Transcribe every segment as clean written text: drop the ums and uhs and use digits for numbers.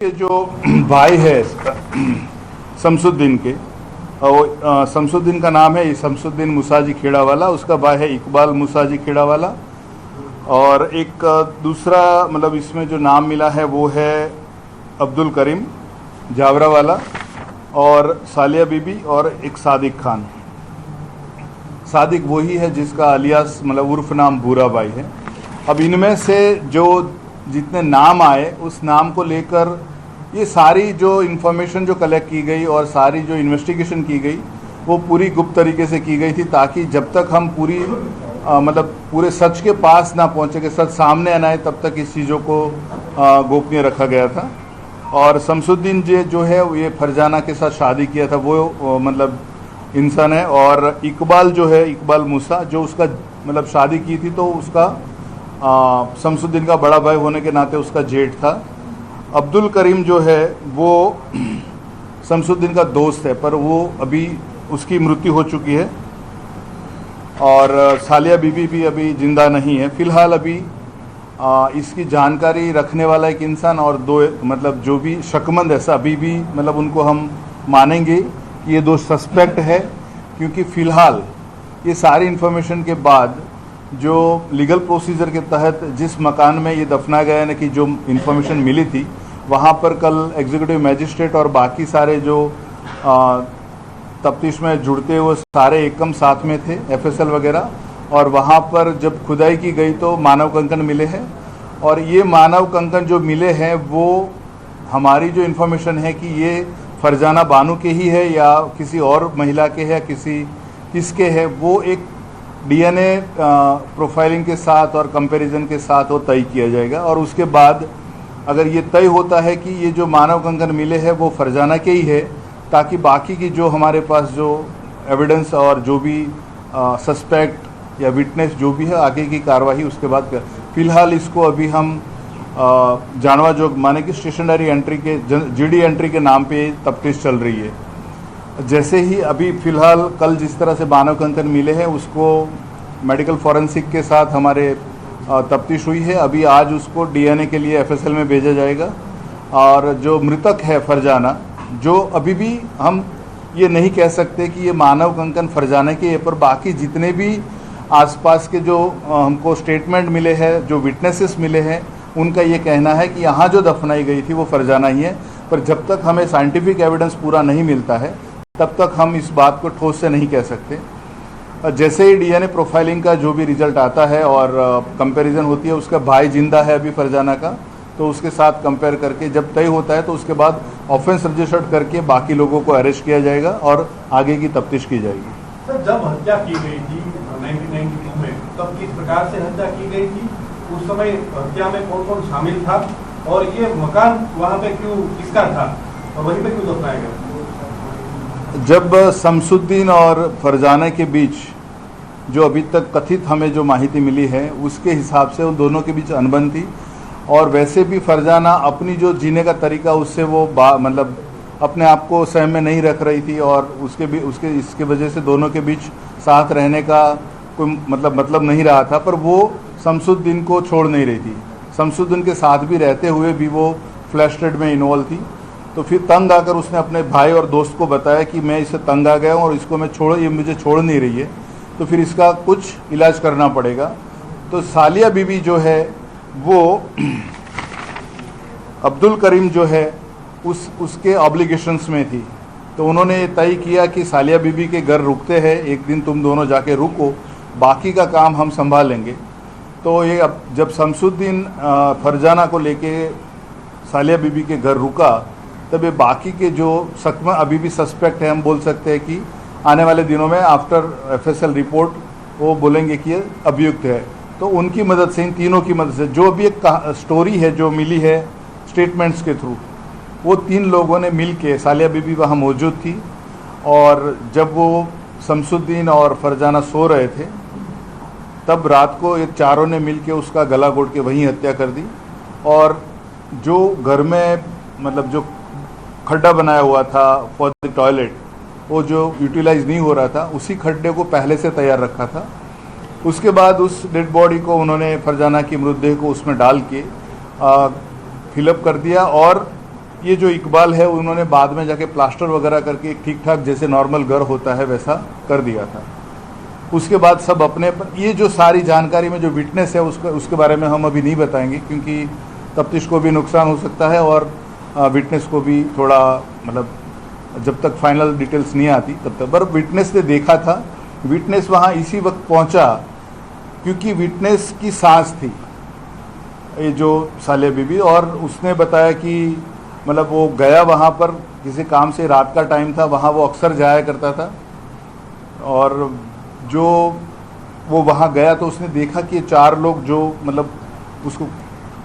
के जो भाई है शमसुद्दीन के, शमसुद्दीन का नाम है शमसुद्दीन मुसाजी खेड़ावाला, उसका भाई है इकबाल मुसाजी खेड़ावाला। और एक दूसरा मतलब इसमें जो नाम मिला है वो है अब्दुल करीम जावरावाला और सालिया बीबी और एक सादिक खान। सादिक वही है जिसका अलियास मतलब उर्फ नाम भूरा भाई है। अब इनमें से जो जितने नाम आए उस नाम को लेकर ये सारी जो इन्फॉर्मेशन जो कलेक्ट की गई और सारी जो इन्वेस्टिगेशन की गई वो पूरी गुप्त तरीके से की गई थी, ताकि जब तक हम पूरी मतलब पूरे सच के पास ना पहुँचे कि सच सामने आना है तब तक इस चीज़ों को गोपनीय रखा गया था। और शमसुद्दीन जो है ये फरजाना के साथ शादी किया था वो मतलब इंसान है। और इकबाल जो है इकबाल मूसा जो उसका मतलब शादी की थी तो उसका शमसुद्दीन का बड़ा भाई होने के नाते उसका जेठ था। अब्दुल करीम जो है वो शमसुद्दीन का दोस्त है, पर वो अभी उसकी मृत्यु हो चुकी है। और सालिया बीबी भी अभी जिंदा नहीं है फिलहाल। अभी इसकी जानकारी रखने वाला एक इंसान और दो मतलब जो भी शकमंद ऐसा अभी भी मतलब उनको हम मानेंगे कि ये दो सस्पेक्ट है, क्योंकि फ़िलहाल ये सारी इन्फॉर्मेशन के बाद जो लीगल प्रोसीजर के तहत जिस मकान में ये दफना गया ना कि जो इन्फॉर्मेशन मिली थी वहाँ पर कल एग्जीक्यूटिव मैजिस्ट्रेट और बाकी सारे जो तफ्तीश में जुड़ते हुए सारे एकम साथ में थे एफएसएल वगैरह। और वहाँ पर जब खुदाई की गई तो मानव कंकन मिले हैं, और ये मानव कंकन जो मिले हैं वो हमारी जो इन्फॉर्मेशन है कि ये फरजाना बानू के ही है या किसी और महिला के है, किसके है, वो एक डीएनए प्रोफाइलिंग के साथ और कंपैरिजन के साथ वो तय किया जाएगा। और उसके बाद अगर ये तय होता है कि ये जो मानव कंकन मिले हैं वो फरजाना के ही है, ताकि बाकी की जो हमारे पास जो एविडेंस और जो भी सस्पेक्ट या विटनेस जो भी है आगे की कार्रवाई उसके बाद कर। फिलहाल इसको अभी हम जानवा जोग माने कि स्टेशनरी एंट्री के जीडी एंट्री के नाम पे तफ्तीश चल रही है। जैसे ही अभी फ़िलहाल कल जिस तरह से मानव कंकन मिले हैं उसको मेडिकल फॉरेंसिक के साथ हमारे तफ्तीश हुई है। अभी आज उसको डीएनए के लिए एफएसएल में भेजा जाएगा। और जो मृतक है फरजाना, जो अभी भी हम ये नहीं कह सकते कि ये मानव कंकन फरजाना के, पर बाकी जितने भी आसपास के जो हमको स्टेटमेंट मिले हैं, जो विटनेसेस मिले हैं, उनका ये कहना है कि यहाँ जो दफनाई गई थी वो फरजाना ही है। पर जब तक हमें साइंटिफिक एविडेंस पूरा नहीं मिलता है तब तक हम इस बात को ठोस से नहीं कह सकते। जैसे ही डीएनए प्रोफाइलिंग का जो भी रिजल्ट आता है और कंपैरिजन होती है, उसका भाई जिंदा है अभी फरजाना का, तो उसके साथ कंपेयर करके जब तय होता है तो उसके बाद ऑफेंस रजिस्टर्ड करके बाकी लोगों को अरेस्ट किया जाएगा और आगे की तफ्तीश की जाएगी। सर, जब हत्या की गई थी 1992 में, तब किस प्रकार से हत्या की गई थी? उस समय हत्या में कौन कौन शामिल था और ये मकान वहाँ पे क्यों किसका था और वहीं पे क्यों दफनाया गया? जब शमसुद्दीन और फरजाना के बीच जो अभी तक कथित हमें जो माहिती मिली है उसके हिसाब से उन दोनों के बीच अनबन थी। और वैसे भी फरजाना अपनी जो जीने का तरीका उससे वो मतलब अपने आप को सहम में नहीं रख रही थी, और इसके वजह से दोनों के बीच साथ रहने का कोई मतलब नहीं रहा था। पर वो शमसुद्दीन को छोड़ नहीं रही थी, शमसुद्दीन के साथ भी रहते हुए भी वो फ्लैश ट्रेड में इन्वॉल्व थी। तो फिर तंग आकर उसने अपने भाई और दोस्त को बताया कि मैं इससे तंग आ गया हूँ और इसको ये मुझे छोड़ नहीं रही है, तो फिर इसका कुछ इलाज करना पड़ेगा। तो सालिया बीबी जो है वो अब्दुल करीम जो है उसके ऑब्लिगेशंस में थी, तो उन्होंने ये तय किया कि सालिया बीबी के घर रुकते हैं, एक दिन तुम दोनों जाके रुको, बाकी का काम हम संभाल लेंगे। तो ये अब जब शमसुद्दीन फरजाना को लेके सालिया बीबी के घर रुका, तब ये बाकी के जो सकमा अभी भी सस्पेक्ट है, हम बोल सकते हैं कि आने वाले दिनों में आफ्टर एफएसएल रिपोर्ट वो बोलेंगे कि ये अभियुक्त है। तो उनकी मदद से, इन तीनों की मदद से जो भी एक स्टोरी है जो मिली है स्टेटमेंट्स के थ्रू, वो तीन लोगों ने मिल के, सालिया बीबी वहाँ मौजूद थी और जब वो शमसुद्दीन और फरजाना सो रहे थे तब रात को ये चारों ने मिल के उसका गला घोट के वहीं हत्या कर दी। और जो घर में मतलब जो खड्डा बनाया हुआ था फॉर द टॉयलेट, वो जो यूटिलाइज नहीं हो रहा था, उसी खड्डे को पहले से तैयार रखा था। उसके बाद उस डेड बॉडी को उन्होंने फरजाना की मृतदेह को उसमें डाल के फिलअप कर दिया और ये जो इकबाल है उन्होंने बाद में जाके प्लास्टर वगैरह करके एक ठीक ठाक जैसे नॉर्मल घर होता है वैसा कर दिया था। उसके बाद सब अपने ये जो सारी जानकारी में जो विटनेस है उसके बारे में हम अभी नहीं बताएंगे, क्योंकि तफ्तीश को भी नुकसान हो सकता है और विटनेस को भी थोड़ा मतलब जब तक फाइनल डिटेल्स नहीं आती तब तक। पर विटनेस ने देखा था, विटनेस वहाँ इसी वक्त पहुँचा क्योंकि विटनेस की सांस थी ये जो साले बीबी, और उसने बताया कि मतलब वो गया वहाँ पर किसी काम से, रात का टाइम था, वहाँ वो अक्सर जाया करता था, और जो वो वहाँ गया तो उसने देखा कि 4 लोग जो मतलब उसको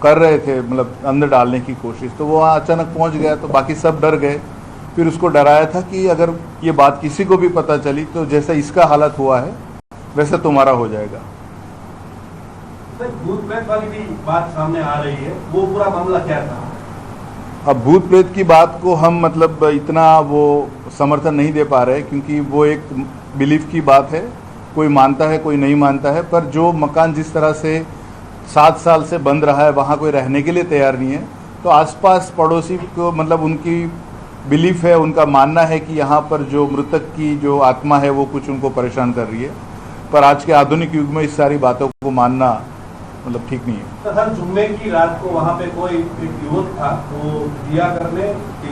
कर रहे थे मतलब अंदर डालने की कोशिश, तो वो वहाँ अचानक पहुँच गया तो बाकी सब डर गए। फिर उसको डराया था कि अगर ये बात किसी को भी पता चली तो जैसा इसका हालत हुआ है वैसा तुम्हारा हो जाएगा। सर, भूत प्रेत वाली भी बात सामने आ रही है, वो पूरा मामला क्या था? अब भूत प्रेत की बात को हम मतलब इतना वो समर्थन नहीं दे पा रहे, क्योंकि वो एक बिलीफ की बात है, कोई मानता है कोई नहीं मानता है। पर जो मकान जिस तरह से 7 साल से बंद रहा है, वहाँ कोई रहने के लिए तैयार नहीं है, तो आसपास पड़ोसी को मतलब उनकी बिलीफ है, उनका मानना है कि यहाँ पर जो मृतक की जो आत्मा है वो कुछ उनको परेशान कर रही है। पर आज के आधुनिक युग में इस सारी बातों को मानना मतलब ठीक नहीं है। तो हर जुम्मे की रात को वहाँ पे कोई एक युवक था, वो दिया करने